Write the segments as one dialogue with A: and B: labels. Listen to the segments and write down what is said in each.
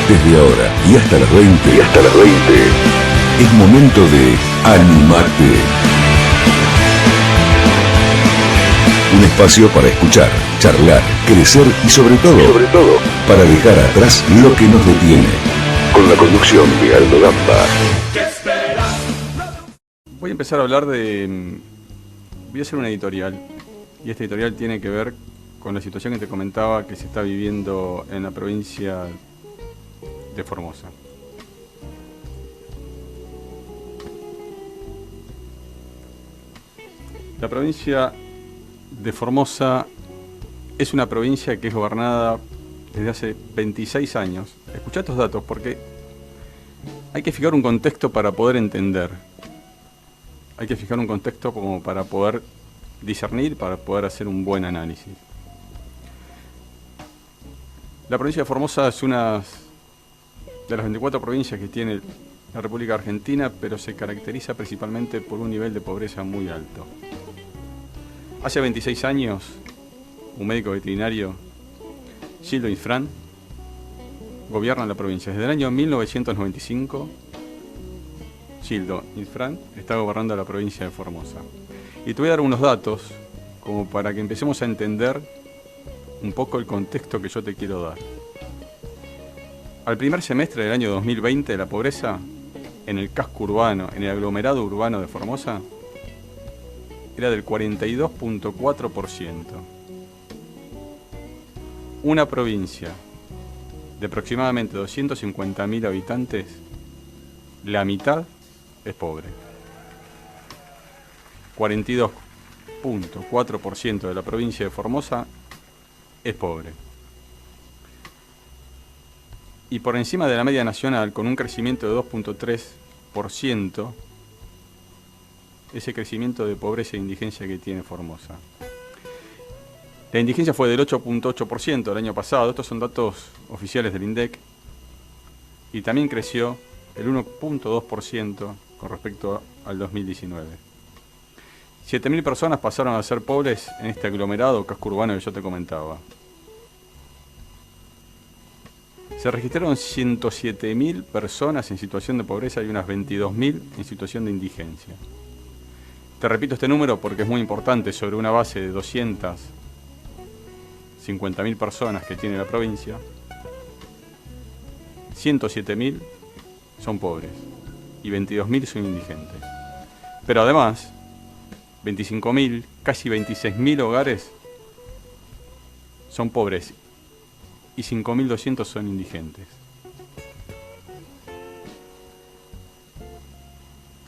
A: Desde ahora y hasta las 20. Es momento de Animate. Un espacio para escuchar, charlar, crecer y sobre todo, para dejar atrás lo que nos detiene. Con la conducción de Aldo Gamba.
B: Voy a empezar a hablar de... Voy a hacer una editorial. Y esta editorial tiene que ver con la situación que te comentaba que se está viviendo en la provincia de Formosa. La provincia de Formosa es una provincia que es gobernada desde hace 26 años. Escuchá estos datos porque hay que fijar un contexto para poder entender. Hay que fijar un contexto como para poder discernir, para poder hacer un buen análisis. La provincia de Formosa es una de las 24 provincias que tiene la República Argentina, pero se caracteriza principalmente por un nivel de pobreza muy alto. Hace 26 años, un médico veterinario, Gildo Infran, gobierna la provincia. Desde el año 1995, Gildo Infran está gobernando la provincia de Formosa. Y te voy a dar unos datos como para que empecemos a entender un poco el contexto que yo te quiero dar. Al primer semestre del año 2020, la pobreza en el casco urbano, en el aglomerado urbano de Formosa, era del 42.4%. Una provincia de aproximadamente 250.000 habitantes, la mitad es pobre. 42.4% de la provincia de Formosa es pobre. Y por encima de la media nacional, con un crecimiento de 2.3%, ese crecimiento de pobreza e indigencia que tiene Formosa. La indigencia fue del 8.8% el año pasado, estos son datos oficiales del INDEC, y también creció el 1.2% con respecto al 2019. 7.000 personas pasaron a ser pobres en este aglomerado casco urbano que yo te comentaba. Se registraron 107.000 personas en situación de pobreza y unas 22.000 en situación de indigencia. Te repito este número porque es muy importante, sobre una base de 250.000 personas que tiene la provincia, 107.000 son pobres y 22.000 son indigentes. Pero además, 25.000, casi 26.000 hogares son pobres y 5.200 son indigentes.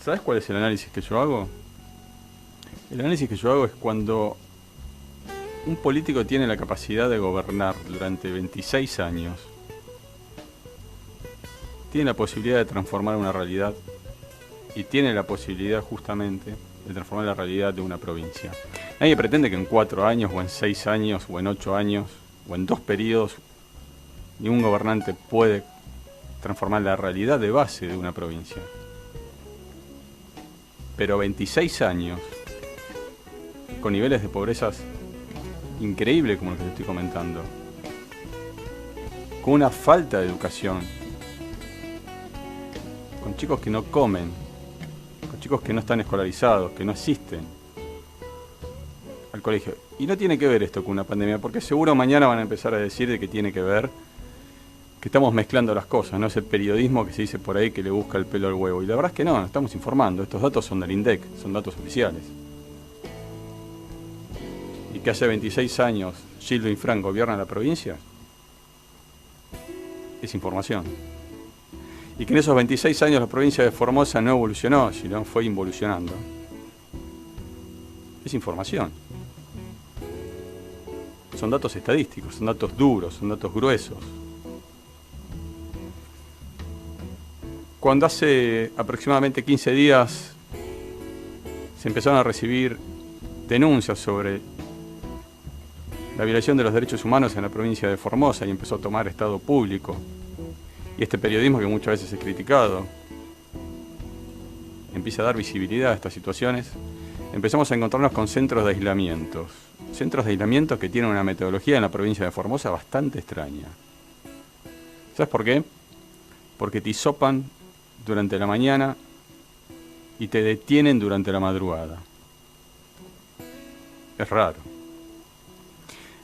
B: ¿Sabes cuál es el análisis que yo hago? El análisis que yo hago es cuando un político tiene la capacidad de gobernar durante 26 años, tiene la posibilidad de transformar una realidad y tiene la posibilidad justamente de transformar la realidad de una provincia. Nadie pretende que en 4 años, o en 6 años, o en 8 años, o en 2 periodos, ningún gobernante puede transformar la realidad de base de una provincia. Pero 26 años, con niveles de pobrezas increíbles como los que te estoy comentando, con una falta de educación, con chicos que no comen, con chicos que no están escolarizados, que no asisten al colegio. Y no tiene que ver esto con una pandemia, porque seguro mañana van a empezar a decir de que tiene que ver, que estamos mezclando las cosas, no es el periodismo que se dice por ahí que le busca el pelo al huevo. Y la verdad es que no, nos estamos informando, estos datos son del INDEC, son datos oficiales. Y que hace 26 años Gildo Infran gobierna la provincia, es información. Y que en esos 26 años la provincia de Formosa no evolucionó, sino fue involucionando, es información. Son datos estadísticos, son datos duros, son datos gruesos. Cuando hace aproximadamente 15 días se empezaron a recibir denuncias sobre la violación de los derechos humanos en la provincia de Formosa y empezó a tomar estado público, y este periodismo que muchas veces es criticado empieza a dar visibilidad a estas situaciones, empezamos a encontrarnos con centros de aislamientos. Centros de aislamiento que tienen una metodología en la provincia de Formosa bastante extraña. ¿Sabes por qué? porque te hisopan durante la mañana y te detienen durante la madrugada. Es raro.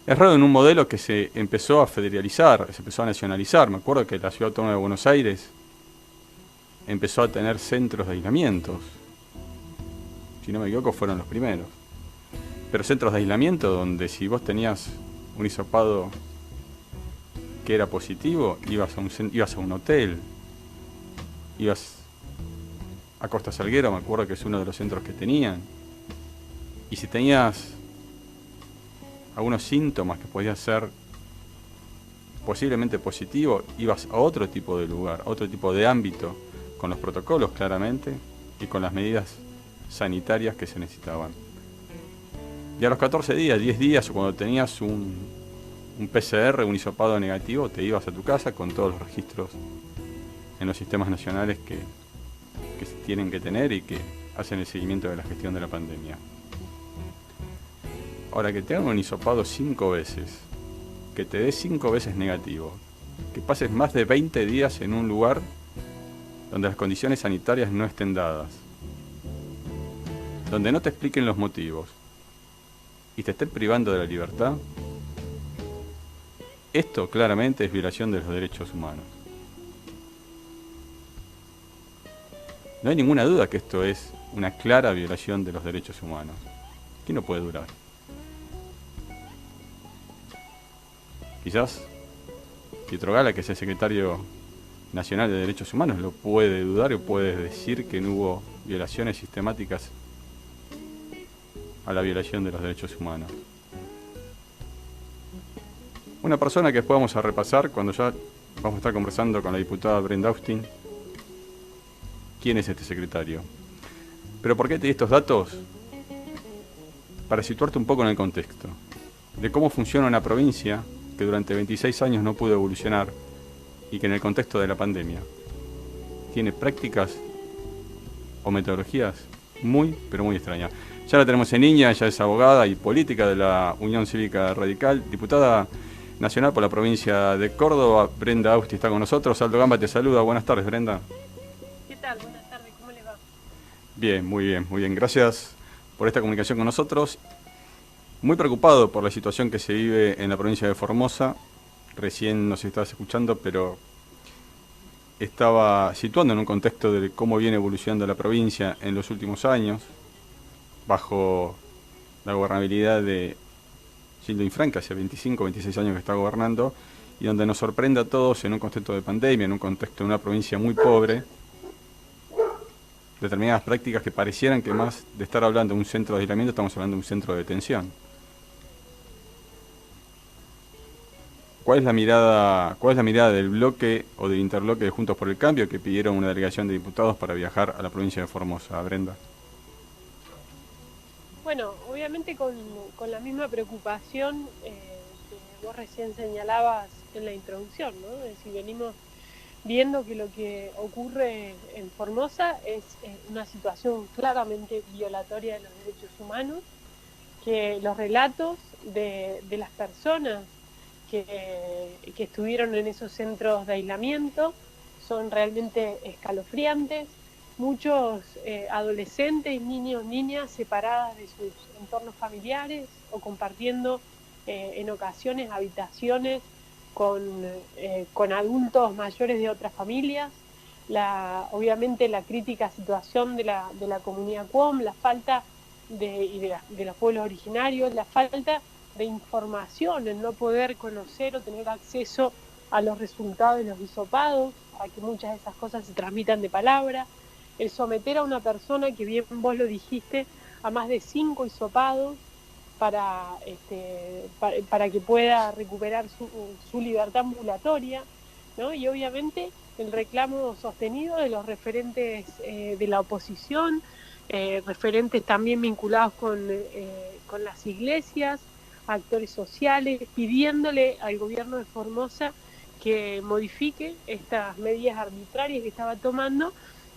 B: Es raro en un modelo que se empezó a federalizar, se empezó a nacionalizar. Me acuerdo que la Ciudad Autónoma de Buenos Aires empezó a tener centros de aislamientos. Si no me equivoco, fueron los primeros. Pero centros de aislamiento donde si vos tenías un hisopado que era positivo, ibas a un hotel, ibas a Costa Salguero, me acuerdo que es uno de los centros que tenían. Y si tenías algunos síntomas que podían ser posiblemente positivos, ibas a otro tipo de lugar, a otro tipo de ámbito, con los protocolos claramente y con las medidas sanitarias que se necesitaban. Y a los 14 días, 10 días, o cuando tenías un PCR, un hisopado negativo, te ibas a tu casa con todos los registros en los sistemas nacionales que se tienen que tener y que hacen el seguimiento de la gestión de la pandemia. Ahora, que te hagan un hisopado 5 veces, que te dé 5 veces negativo, que pases más de 20 días en un lugar donde las condiciones sanitarias no estén dadas, donde no te expliquen los motivos y te estén privando de la libertad, esto claramente es violación de los derechos humanos. No hay ninguna duda que esto es una clara violación de los derechos humanos. ¿Qué no puede durar? Quizás Pietro Gala, que es el secretario nacional de Derechos Humanos, lo puede dudar o puede decir que no hubo violaciones sistemáticas a la violación de los derechos humanos. Una persona que después vamos a repasar cuando ya vamos a estar conversando con la diputada Brenda Austin. ¿Quién es este secretario? Pero ¿por qué te di estos datos? Para situarte un poco en el contexto de cómo funciona una provincia que durante 26 años no pudo evolucionar y que en el contexto de la pandemia tiene prácticas o metodologías muy, pero muy extrañas. Ya la tenemos en línea, ella es abogada y política de la Unión Cívica Radical, diputada nacional por la provincia de Córdoba. Brenda Austin está con nosotros. Aldo Gamba te saluda. Buenas tardes, Brenda.
C: ¿Qué tal? Buenas tardes, ¿cómo le va?
B: Bien, muy bien, muy bien. Gracias por esta comunicación con nosotros. Muy preocupado por la situación que se vive en la provincia de Formosa. Recién nos estabas escuchando, pero estaba situando en un contexto de cómo viene evolucionando la provincia en los últimos años, bajo la gobernabilidad de Gildo Infran, que hace 25, 26 años que está gobernando, y donde nos sorprende a todos en un contexto de pandemia, en un contexto de una provincia muy pobre, determinadas prácticas que parecieran que más de estar hablando de un centro de aislamiento, estamos hablando de un centro de detención. ¿Cuál es la mirada del bloque o del interbloque de Juntos por el Cambio que pidieron una delegación de diputados para viajar a la provincia de Formosa, Brenda?
C: Bueno, obviamente con la misma preocupación que vos recién señalabas en la introducción, ¿no? Es decir, venimos viendo que lo que ocurre en Formosa es una situación claramente violatoria de los derechos humanos, que los relatos de las personas que estuvieron en esos centros de aislamiento son realmente escalofriantes. Muchos adolescentes, niños, niñas separadas de sus entornos familiares o compartiendo en ocasiones habitaciones con adultos mayores de otras familias. Obviamente la crítica situación de la comunidad QOM, la falta de los pueblos originarios, la falta de información, el no poder conocer o tener acceso a los resultados de los hisopados, a que muchas de esas cosas se transmitan de palabra, el someter a una persona, que bien vos lo dijiste, a más de 5 hisopados para que pueda recuperar su libertad ambulatoria, ¿no? Y obviamente el reclamo sostenido de los referentes de la oposición, referentes también vinculados con las iglesias, actores sociales, pidiéndole al gobierno de Formosa que modifique estas medidas arbitrarias que estaba tomando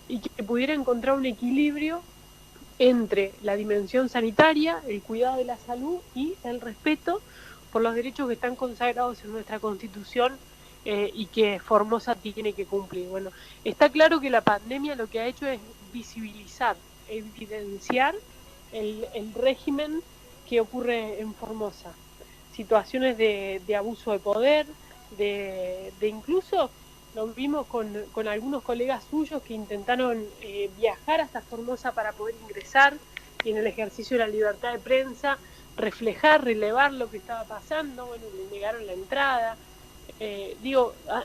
C: y que pudiera encontrar un equilibrio entre la dimensión sanitaria, el cuidado de la salud y el respeto por los derechos que están consagrados en nuestra Constitución y que Formosa tiene que cumplir. Bueno, está claro que la pandemia lo que ha hecho es visibilizar, evidenciar el régimen que ocurre en Formosa. Situaciones de abuso de poder, de incluso lo vimos con algunos colegas suyos que intentaron viajar hasta Formosa para poder ingresar y en el ejercicio de la libertad de prensa reflejar, relevar lo que estaba pasando. Bueno, le negaron la entrada.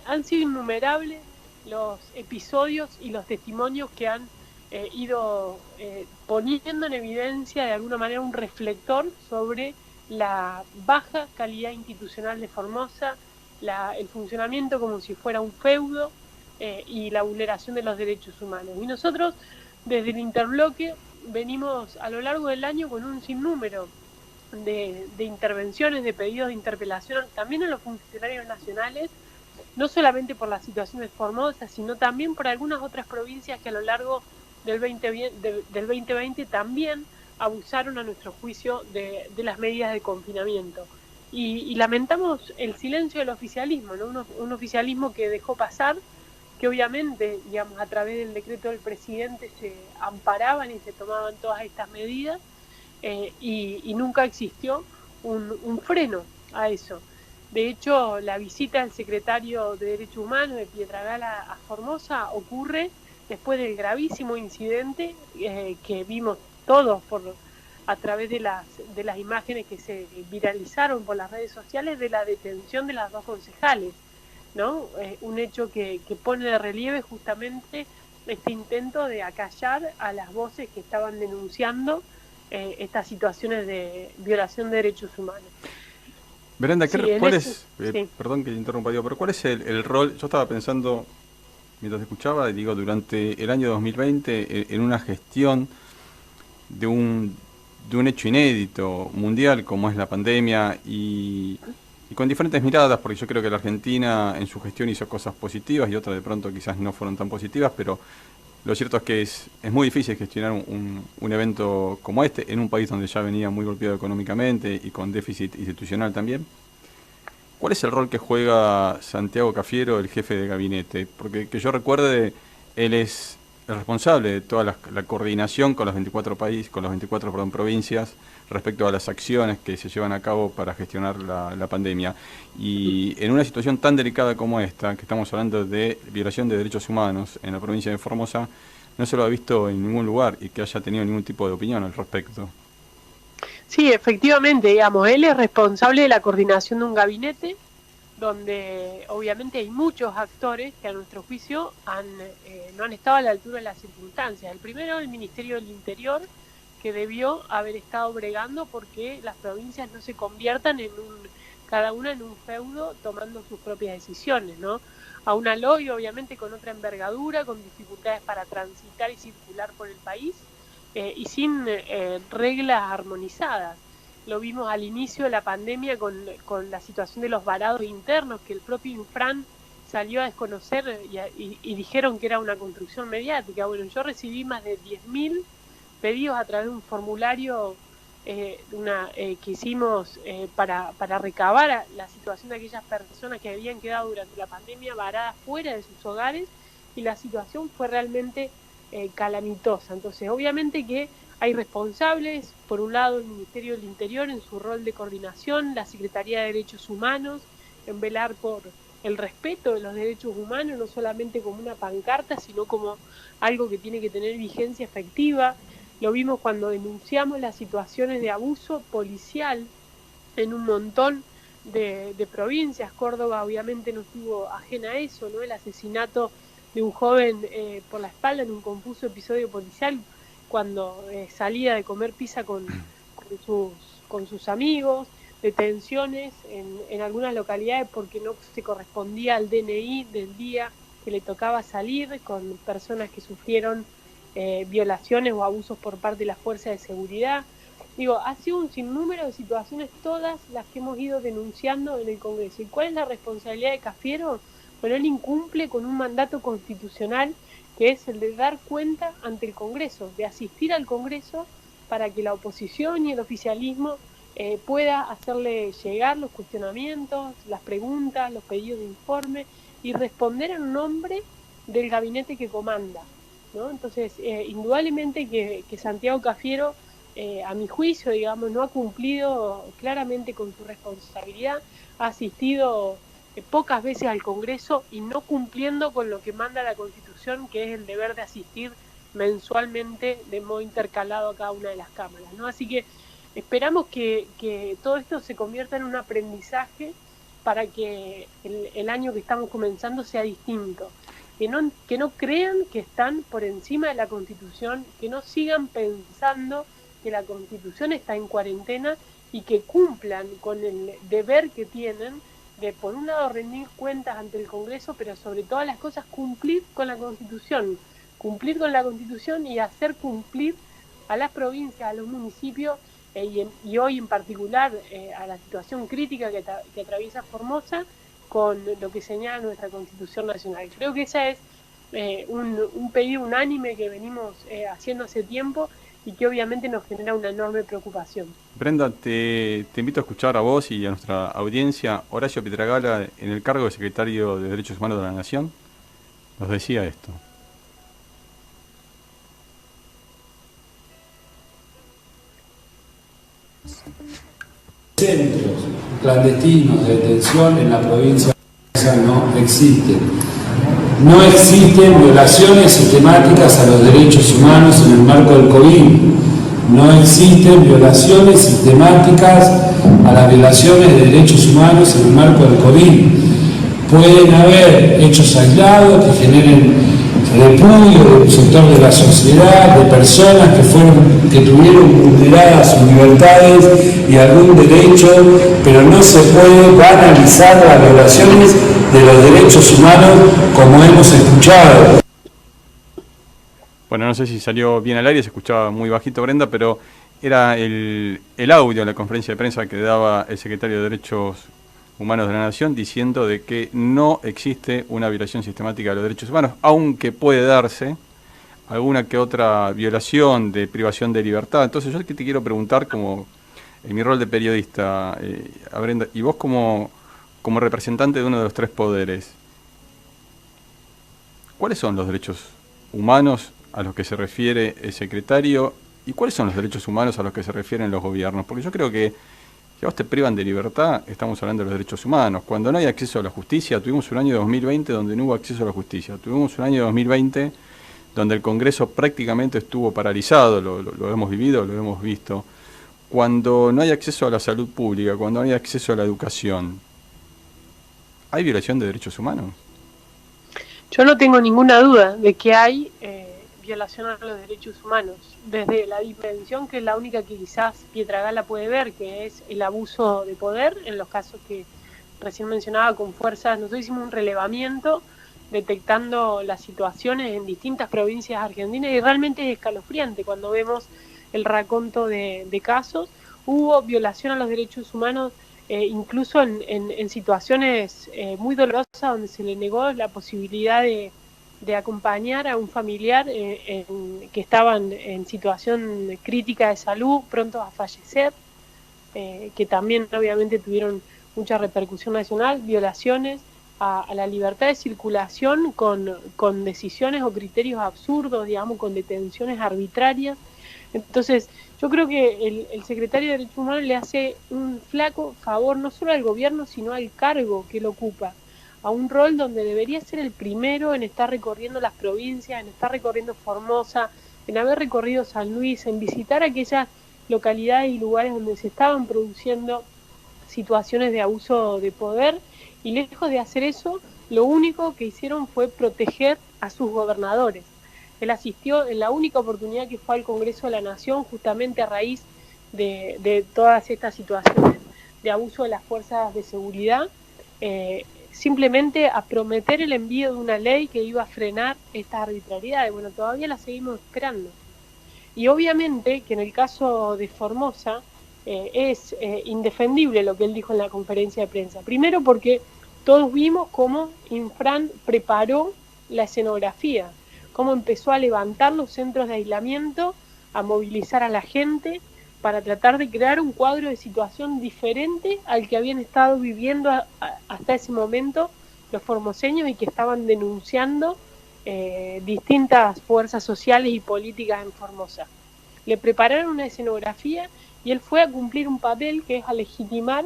C: Han sido innumerables los episodios y los testimonios que han ido poniendo en evidencia de alguna manera un reflector sobre la baja calidad institucional de Formosa, el funcionamiento como si fuera un feudo y la vulneración de los derechos humanos. Y nosotros, desde el Interbloque, venimos a lo largo del año con un sinnúmero de intervenciones, de pedidos de interpelación, también a los funcionarios nacionales, no solamente por la situación de Formosa, sino también por algunas otras provincias que a lo largo del 2020 también abusaron a nuestro juicio de las medidas de confinamiento. Y lamentamos el silencio del oficialismo, ¿no? Un oficialismo que dejó pasar, que obviamente, digamos, a través del decreto del presidente se amparaban y se tomaban todas estas medidas, y nunca existió un freno a eso. De hecho, la visita del secretario de Derechos Humanos de Pietragala a Formosa ocurre después del gravísimo incidente que vimos todos a través de las imágenes que se viralizaron por las redes sociales de la detención de las 2 concejales, ¿no? Un hecho que pone de relieve justamente este intento de acallar a las voces que estaban denunciando estas situaciones de violación de derechos humanos.
B: Brenda, ¿cuál es, perdón que te interrumpa, pero cuál es el rol? Yo estaba pensando, mientras te escuchaba, durante el año 2020, en una gestión de un hecho inédito mundial como es la pandemia y con diferentes miradas, porque yo creo que la Argentina en su gestión hizo cosas positivas y otras de pronto quizás no fueron tan positivas, pero lo cierto es que es muy difícil gestionar un evento como este en un país donde ya venía muy golpeado económicamente y con déficit institucional también. ¿Cuál es el rol que juega Santiago Cafiero, el jefe de gabinete? Porque que yo recuerde, él es el responsable de toda la coordinación con las 24 provincias respecto a las acciones que se llevan a cabo para gestionar la pandemia. Y en una situación tan delicada como esta, que estamos hablando de violación de derechos humanos en la provincia de Formosa, no se lo ha visto en ningún lugar y que haya tenido ningún tipo de opinión al respecto.
C: Sí, efectivamente, digamos, él es responsable de la coordinación de un gabinete donde obviamente hay muchos actores que a nuestro juicio no han estado a la altura de las circunstancias. El primero, el Ministerio del Interior, que debió haber estado bregando porque las provincias no se conviertan cada una en un feudo tomando sus propias decisiones, ¿no? A una LOI obviamente con otra envergadura, con dificultades para transitar y circular por el país y sin reglas armonizadas. Lo vimos al inicio de la pandemia con la situación de los varados internos, que el propio Infran salió a desconocer y dijeron que era una construcción mediática. Bueno, yo recibí más de 10.000 pedidos a través de un formulario que hicimos para recabar la situación de aquellas personas que habían quedado durante la pandemia varadas fuera de sus hogares, y la situación fue realmente calamitosa. Entonces, obviamente que hay responsables, por un lado el Ministerio del Interior en su rol de coordinación, la Secretaría de Derechos Humanos en velar por el respeto de los derechos humanos, no solamente como una pancarta, sino como algo que tiene que tener vigencia efectiva. Lo vimos cuando denunciamos las situaciones de abuso policial en un montón de provincias. Córdoba obviamente no estuvo ajena a eso, ¿no? El asesinato de un joven por la espalda en un confuso episodio policial cuando salía de comer pizza con sus amigos, detenciones en algunas localidades porque no se correspondía al DNI del día que le tocaba salir, con personas que sufrieron violaciones o abusos por parte de las fuerzas de seguridad. Ha sido un sinnúmero de situaciones, todas las que hemos ido denunciando en el Congreso. ¿Y cuál es la responsabilidad de Cafiero? Bueno, él incumple con un mandato constitucional que es el de dar cuenta ante el Congreso, de asistir al Congreso para que la oposición y el oficialismo pueda hacerle llegar los cuestionamientos, las preguntas, los pedidos de informe y responder en nombre del gabinete que comanda, ¿no? Entonces, indudablemente que Santiago Cafiero, a mi juicio, digamos, no ha cumplido claramente con su responsabilidad, ha asistido pocas veces al Congreso y no cumpliendo con lo que manda la Constitución, que es el deber de asistir mensualmente de modo intercalado a cada una de las cámaras, ¿no? Así que esperamos que todo esto se convierta en un aprendizaje para que el año que estamos comenzando sea distinto. Que no crean que están por encima de la Constitución, que no sigan pensando que la Constitución está en cuarentena y que cumplan con el deber que tienen de, por un lado, rendir cuentas ante el Congreso, pero sobre todas las cosas cumplir con la Constitución y hacer cumplir a las provincias, a los municipios, y hoy en particular a la situación crítica que atraviesa Formosa con lo que señala nuestra Constitución Nacional. Creo que esa es un pedido unánime que venimos haciendo hace tiempo y que obviamente nos genera una enorme preocupación.
B: Brenda, te invito a escuchar a vos y a nuestra audiencia. Horacio Pietragala, en el cargo de secretario de Derechos Humanos de la Nación, nos decía esto.
D: Centros clandestinos de detención en la provincia no existen. No existen violaciones sistemáticas a los derechos humanos en el marco del COVID. No existen violaciones sistemáticas a las violaciones de derechos humanos en el marco del COVID. Pueden haber hechos aislados que generen repudio de un sector de la sociedad, de personas que tuvieron vulneradas sus libertades y algún derecho, pero no se puede banalizar las violaciones de los derechos humanos como hemos escuchado.
B: Bueno, no sé si salió bien al aire, se escuchaba muy bajito, Brenda, pero era el audio de la conferencia de prensa que daba el secretario de Derechos Humanos de la Nación diciendo de que no existe una violación sistemática de los derechos humanos, aunque puede darse alguna que otra violación de privación de libertad. Entonces yo te quiero preguntar, como en mi rol de periodista, a Brenda, y vos como representante de uno de los tres poderes, ¿cuáles son los derechos humanos a los que se refiere el secretario y cuáles son los derechos humanos a los que se refieren los gobiernos? Porque yo creo que si a vos te privan de libertad, estamos hablando de los derechos humanos. Cuando no hay acceso a la justicia, tuvimos un año 2020 donde no hubo acceso a la justicia. Tuvimos un año 2020 donde el Congreso prácticamente estuvo paralizado, lo hemos vivido, lo hemos visto. Cuando no hay acceso a la salud pública, cuando no hay acceso a la educación, ¿hay violación de derechos humanos?
C: Yo no tengo ninguna duda de que hay violación a los derechos humanos, desde la dimensión que es la única que quizás Pietragala puede ver, que es el abuso de poder, en los casos que recién mencionaba con fuerzas. Nosotros hicimos un relevamiento detectando las situaciones en distintas provincias argentinas y realmente es escalofriante cuando vemos el raconto de casos. Hubo violación a los derechos humanos incluso en situaciones muy dolorosas donde se le negó la posibilidad de acompañar a un familiar que estaban en situación crítica de salud, prontos a fallecer, que también obviamente tuvieron mucha repercusión nacional, violaciones a la libertad de circulación con decisiones o criterios absurdos, digamos, con detenciones arbitrarias. Entonces, yo creo que el secretario de Derechos Humanos le hace un flaco favor no solo al gobierno, sino al cargo que él ocupa, a un rol donde debería ser el primero en estar recorriendo las provincias, en estar recorriendo Formosa, en haber recorrido San Luis, en visitar aquellas localidades y lugares donde se estaban produciendo situaciones de abuso de poder, y lejos de hacer eso, lo único que hicieron fue proteger a sus gobernadores. Él asistió en la única oportunidad que fue al Congreso de la Nación, justamente a raíz de todas estas situaciones de abuso de las fuerzas de seguridad, simplemente a prometer el envío de una ley que iba a frenar estas arbitrariedades. Bueno, todavía la seguimos esperando. Y obviamente que en el caso de Formosa es indefendible lo que él dijo en la conferencia de prensa. Primero porque todos vimos cómo Infran preparó la escenografía, cómo empezó a levantar los centros de aislamiento, a movilizar a la gente, para tratar de crear un cuadro de situación diferente al que habían estado viviendo hasta ese momento los formoseños y que estaban denunciando distintas fuerzas sociales y políticas en Formosa. Le prepararon una escenografía y él fue a cumplir un papel que es a legitimar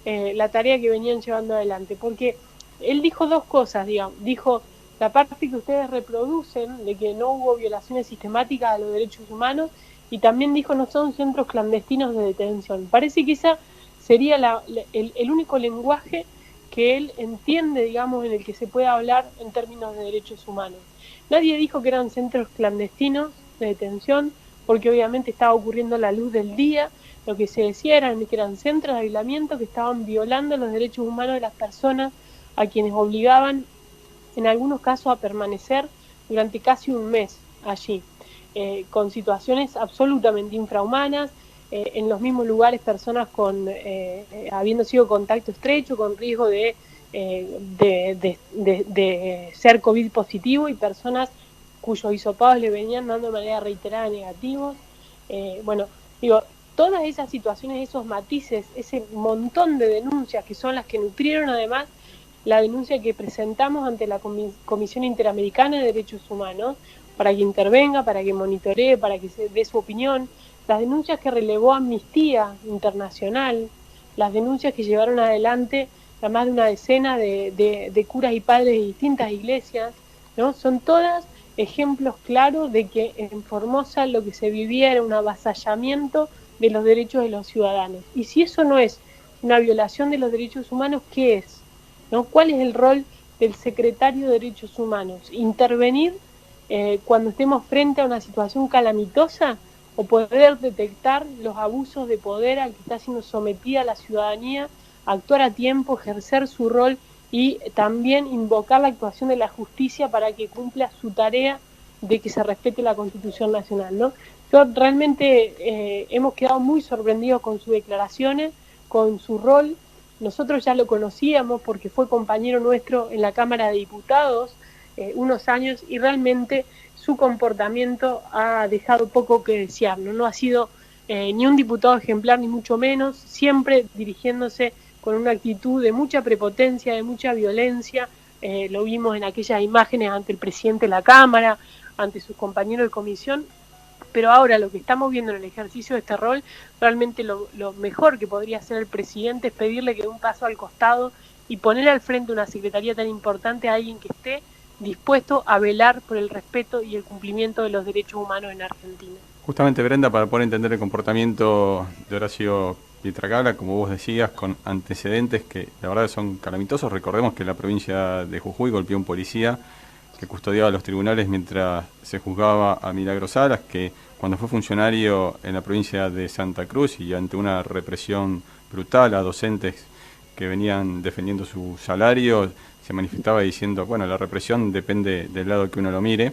C: la tarea que venían llevando adelante, porque él dijo dos cosas, digamos, dijo la parte que ustedes reproducen de que no hubo violaciones sistemáticas a los derechos humanos, y también dijo no son centros clandestinos de detención. Parece que esa sería el único lenguaje que él entiende, digamos, en el que se puede hablar en términos de derechos humanos. Nadie dijo que eran centros clandestinos de detención, porque obviamente estaba ocurriendo a la luz del día. Lo que se decía era que eran centros de aislamiento que estaban violando los derechos humanos de las personas, a quienes obligaban en algunos casos a permanecer durante casi un mes allí, con situaciones absolutamente infrahumanas, en los mismos lugares personas habiendo sido contacto estrecho, con riesgo de ser COVID positivo, y personas cuyos hisopados le venían dando de manera reiterada negativos. Bueno, digo, todas esas situaciones, esos matices, ese montón de denuncias que son las que nutrieron además la denuncia que presentamos ante la Comisión Interamericana de Derechos Humanos, para que intervenga, para que monitoree, para que se dé su opinión, las denuncias que relevó Amnistía Internacional, las denuncias que llevaron adelante a más de una decena de curas y padres de distintas iglesias, ¿no? Son todas ejemplos claros de que en Formosa lo que se vivía era un avasallamiento de los derechos de los ciudadanos. Y si eso no es una violación de los derechos humanos, ¿qué es? ¿No? ¿Cuál es el rol del secretario de Derechos Humanos? ¿Intervenir cuando estemos frente a una situación calamitosa, o poder detectar los abusos de poder al que está siendo sometida la ciudadanía, actuar a tiempo, ejercer su rol y también invocar la actuación de la justicia para que cumpla su tarea de que se respete la Constitución Nacional, ¿no? Yo realmente hemos quedado muy sorprendidos con sus declaraciones, con su rol. Nosotros ya lo conocíamos porque fue compañero nuestro en la Cámara de Diputados unos años, y realmente su comportamiento ha dejado poco que desear, ¿no? No ha sido ni un diputado ejemplar, ni mucho menos, siempre dirigiéndose con una actitud de mucha prepotencia, de mucha violencia. Lo vimos en aquellas imágenes ante el presidente de la Cámara, ante sus compañeros de comisión, pero ahora lo que estamos viendo en el ejercicio de este rol, realmente lo mejor que podría hacer el presidente es pedirle que dé un paso al costado y ponerle al frente una secretaría tan importante a alguien que esté dispuesto a velar por el respeto y el cumplimiento de los derechos humanos en Argentina.
B: Justamente, Brenda, para poder entender el comportamiento de Horacio Pietracabra, como vos decías, con antecedentes que la verdad son calamitosos. Recordemos que la provincia de Jujuy golpeó a un policía que custodiaba los tribunales mientras se juzgaba a Milagros Salas, que cuando fue funcionario en la provincia de Santa Cruz y ante una represión brutal a docentes que venían defendiendo su salario, se manifestaba diciendo, bueno, la represión depende del lado que uno lo mire,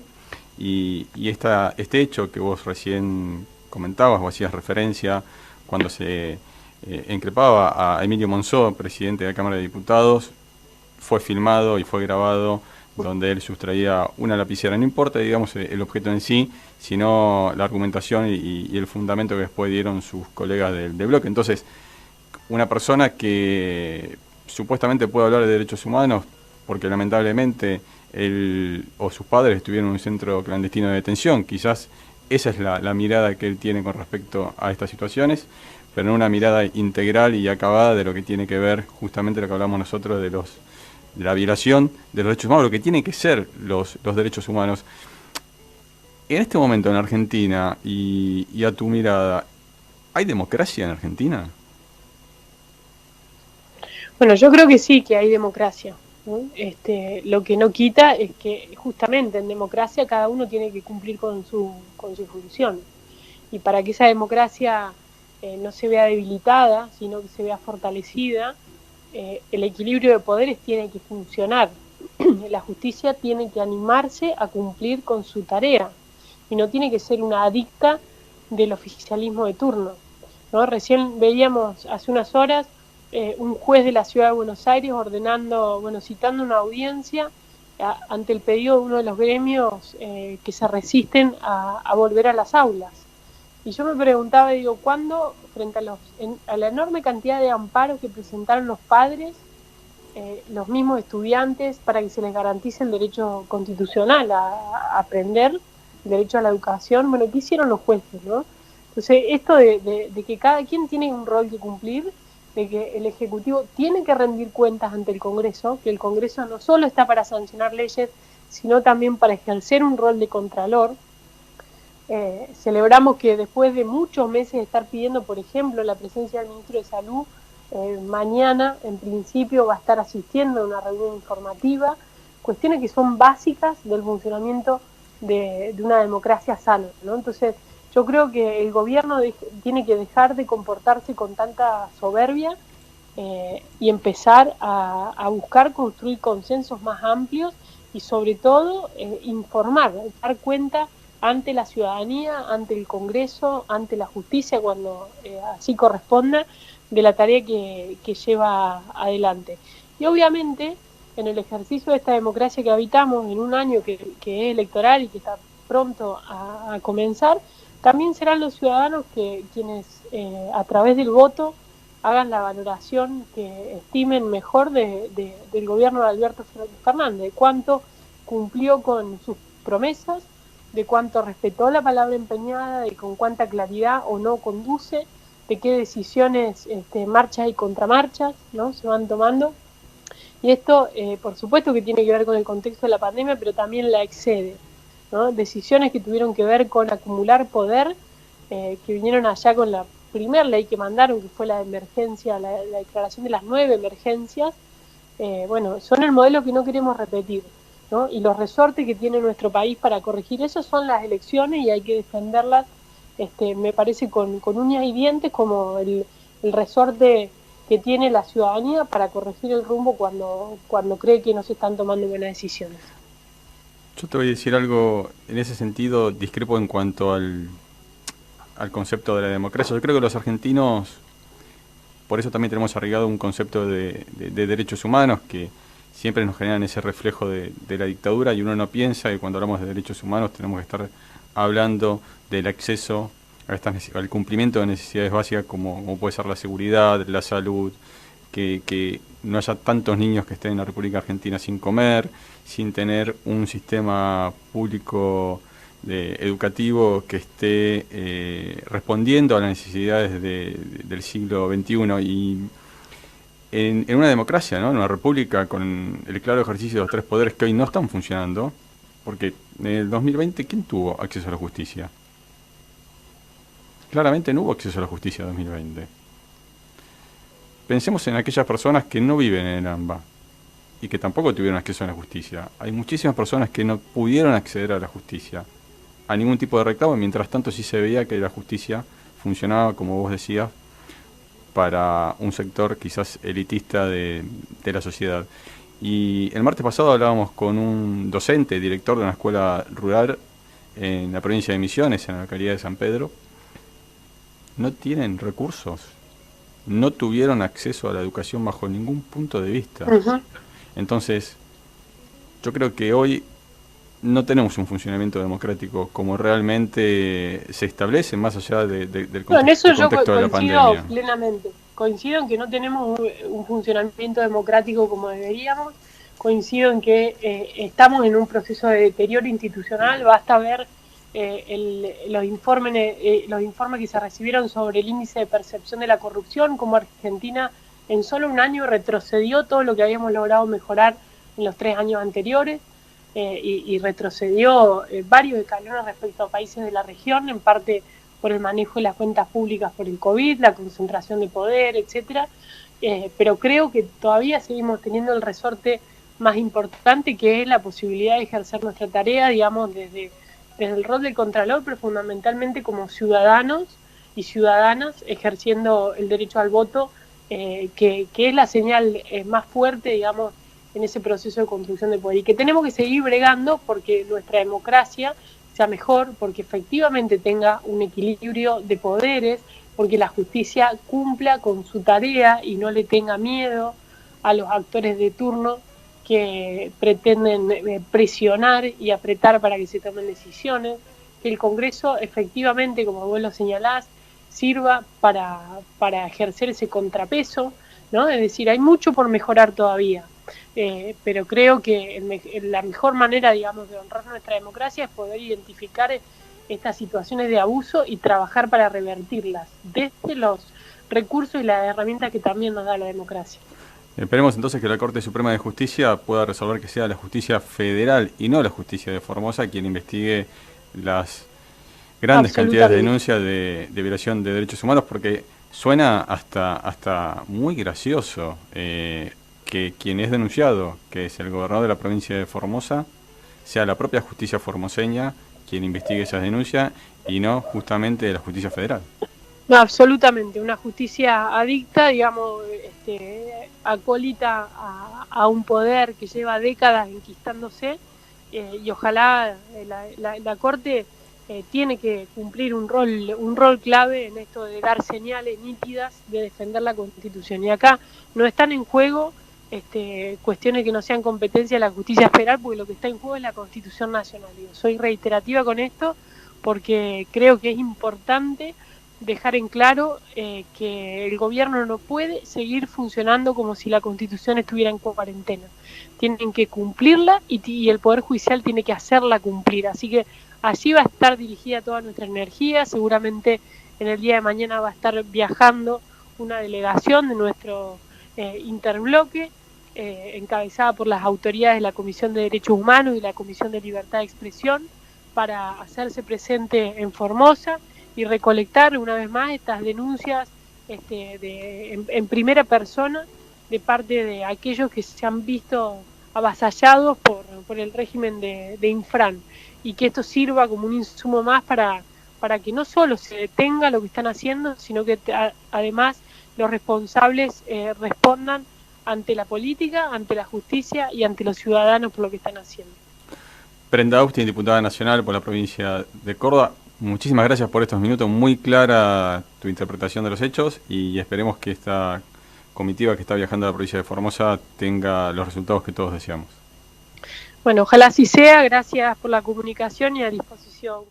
B: y este hecho que vos recién comentabas o hacías referencia cuando se increpaba a Emilio Monzó, presidente de la Cámara de Diputados, fue filmado y fue grabado donde él sustraía una lapicera. No importa, digamos, el objeto en sí, sino la argumentación y el fundamento que después dieron sus colegas del bloque. Entonces, una persona que supuestamente puede hablar de derechos humanos porque lamentablemente él o sus padres estuvieron en un centro clandestino de detención, quizás esa es la mirada que él tiene con respecto a estas situaciones, pero no una mirada integral y acabada de lo que tiene que ver justamente lo que hablamos nosotros de la violación de los derechos humanos, lo que tienen que ser los derechos humanos. En este momento en Argentina, y a tu mirada, ¿hay democracia en Argentina?
C: Bueno, yo creo que sí, que hay democracia, ¿no? Lo que no quita es que justamente en democracia cada uno tiene que cumplir con su función. Y para que esa democracia no se vea debilitada, sino que se vea fortalecida, el equilibrio de poderes tiene que funcionar. La justicia tiene que animarse a cumplir con su tarea y no tiene que ser una adicta del oficialismo de turno, ¿no? Recién veíamos hace unas horas un juez de la Ciudad de Buenos Aires citando una audiencia ante el pedido de uno de los gremios que se resisten a volver a las aulas. Y yo me preguntaba, digo, ¿cuándo, frente a la enorme cantidad de amparos que presentaron los padres, los mismos estudiantes, para que se les garantice el derecho constitucional a aprender, el derecho a la educación? Bueno, ¿qué hicieron los jueces, no? Entonces, esto de que cada quien tiene un rol que cumplir, de que el Ejecutivo tiene que rendir cuentas ante el Congreso, que el Congreso no solo está para sancionar leyes, sino también para ejercer un rol de contralor. Celebramos que después de muchos meses de estar pidiendo, por ejemplo, la presencia del Ministro de Salud, mañana, en principio, va a estar asistiendo a una reunión informativa, cuestiones que son básicas del funcionamiento de una democracia sana, ¿no? Entonces, yo creo que el gobierno tiene que dejar de comportarse con tanta soberbia y empezar a buscar construir consensos más amplios y, sobre todo, informar, dar cuenta ante la ciudadanía, ante el Congreso, ante la justicia, cuando así corresponda, de la tarea que lleva adelante. Y obviamente, en el ejercicio de esta democracia que habitamos, en un año que es electoral y que está pronto a comenzar, también serán los ciudadanos quienes a través del voto hagan la valoración que estimen mejor del gobierno de Alberto Fernández, de cuánto cumplió con sus promesas, de cuánto respetó la palabra empeñada, de con cuánta claridad o no conduce, de qué decisiones, marchas y contramarchas, ¿no?, se van tomando. Y esto, por supuesto que tiene que ver con el contexto de la pandemia, pero también la excede, ¿no? Decisiones que tuvieron que ver con acumular poder, que vinieron allá con la primera ley que mandaron, que fue la de emergencia, la declaración de las 9 emergencias. Bueno, son el modelo que no queremos repetir, ¿no? Y los resortes que tiene nuestro país para corregir eso son las elecciones, y hay que defenderlas, me parece, con uñas y dientes, como el resorte que tiene la ciudadanía para corregir el rumbo cuando cree que no se están tomando buenas decisiones.
B: Yo te voy a decir algo en ese sentido, discrepo en cuanto al concepto de la democracia. Yo creo que los argentinos, por eso también tenemos arraigado un concepto de derechos humanos que siempre nos generan ese reflejo de la dictadura, y uno no piensa que cuando hablamos de derechos humanos tenemos que estar hablando del acceso al cumplimiento de necesidades básicas como puede ser la seguridad, la salud, que no haya tantos niños que estén en la República Argentina sin comer, sin tener un sistema público educativo que esté respondiendo a las necesidades del siglo XXI. Y en una democracia, ¿no?, en una república con el claro ejercicio de los tres poderes que hoy no están funcionando, porque en el 2020, ¿quién tuvo acceso a la justicia? Claramente no hubo acceso a la justicia en 2020. Pensemos en aquellas personas que no viven en el AMBA y que tampoco tuvieron acceso a la justicia. Hay muchísimas personas que no pudieron acceder a la justicia, a ningún tipo de reclamo, y mientras tanto sí se veía que la justicia funcionaba, como vos decías, para un sector quizás elitista de la sociedad. Y el martes pasado hablábamos con un docente, director de una escuela rural en la provincia de Misiones, en la localidad de San Pedro. No tienen recursos, no tuvieron acceso a la educación bajo ningún punto de vista. Uh-huh. Entonces, yo creo que hoy no tenemos un funcionamiento democrático como realmente se establece, más allá del contexto de la pandemia.
C: Coincido plenamente. Coincido en que no tenemos un funcionamiento democrático como deberíamos. Coincido en que estamos en un proceso de deterioro institucional. Basta ver los informes que se recibieron sobre el índice de percepción de la corrupción, como Argentina en solo un año retrocedió todo lo que habíamos logrado mejorar en los 3 años anteriores, y retrocedió varios escalones respecto a países de la región, en parte por el manejo de las cuentas públicas por el COVID, la concentración de poder, etcétera. Pero creo que todavía seguimos teniendo el resorte más importante, que es la posibilidad de ejercer nuestra tarea, digamos, desde el rol del contralor, pero fundamentalmente como ciudadanos y ciudadanas ejerciendo el derecho al voto, que es la señal más fuerte, digamos, en ese proceso de construcción de poder, y que tenemos que seguir bregando porque nuestra democracia sea mejor, porque efectivamente tenga un equilibrio de poderes, porque la justicia cumpla con su tarea y no le tenga miedo a los actores de turno que pretenden presionar y apretar para que se tomen decisiones. que el Congreso efectivamente, como vos lo señalás, sirva para ejercer ese contrapeso, ¿no? Es decir, hay mucho por mejorar todavía, pero creo que la mejor manera, digamos, de honrar nuestra democracia es poder identificar estas situaciones de abuso y trabajar para revertirlas desde los recursos y las herramientas que también nos da la democracia.
B: Esperemos entonces que la Corte Suprema de Justicia pueda resolver que sea la justicia federal y no la justicia de Formosa quien investigue las grandes cantidades de denuncias de violación de derechos humanos, porque suena hasta muy gracioso que quien es denunciado, que es el gobernador de la provincia de Formosa, sea la propia justicia formoseña quien investigue esas denuncias y no justamente la justicia federal.
C: No, absolutamente, una justicia adicta, digamos, acólita a un poder que lleva décadas enquistándose, y ojalá la Corte tiene que cumplir un rol clave en esto de dar señales nítidas de defender la Constitución. Y acá no están en juego cuestiones que no sean competencia de la justicia federal, porque lo que está en juego es la Constitución Nacional. Soy reiterativa con esto porque creo que es importante dejar en claro que el gobierno no puede seguir funcionando como si la Constitución estuviera en cuarentena. Tienen que cumplirla y el Poder Judicial tiene que hacerla cumplir. Así que allí va a estar dirigida toda nuestra energía. Seguramente en el día de mañana va a estar viajando una delegación de nuestro interbloque, encabezada por las autoridades de la Comisión de Derechos Humanos y la Comisión de Libertad de Expresión, para hacerse presente en Formosa y recolectar una vez más estas denuncias en primera persona de parte de aquellos que se han visto avasallados por el régimen de Infran, y que esto sirva como un insumo más para que no solo se detenga lo que están haciendo, sino que además los responsables respondan ante la política, ante la justicia y ante los ciudadanos por lo que están haciendo.
B: Brenda Austin, diputada nacional por la provincia de Córdoba, muchísimas gracias por estos minutos, muy clara tu interpretación de los hechos y esperemos que esta comitiva que está viajando a la provincia de Formosa tenga los resultados que todos deseamos.
C: Bueno, ojalá así sea, gracias por la comunicación y a disposición.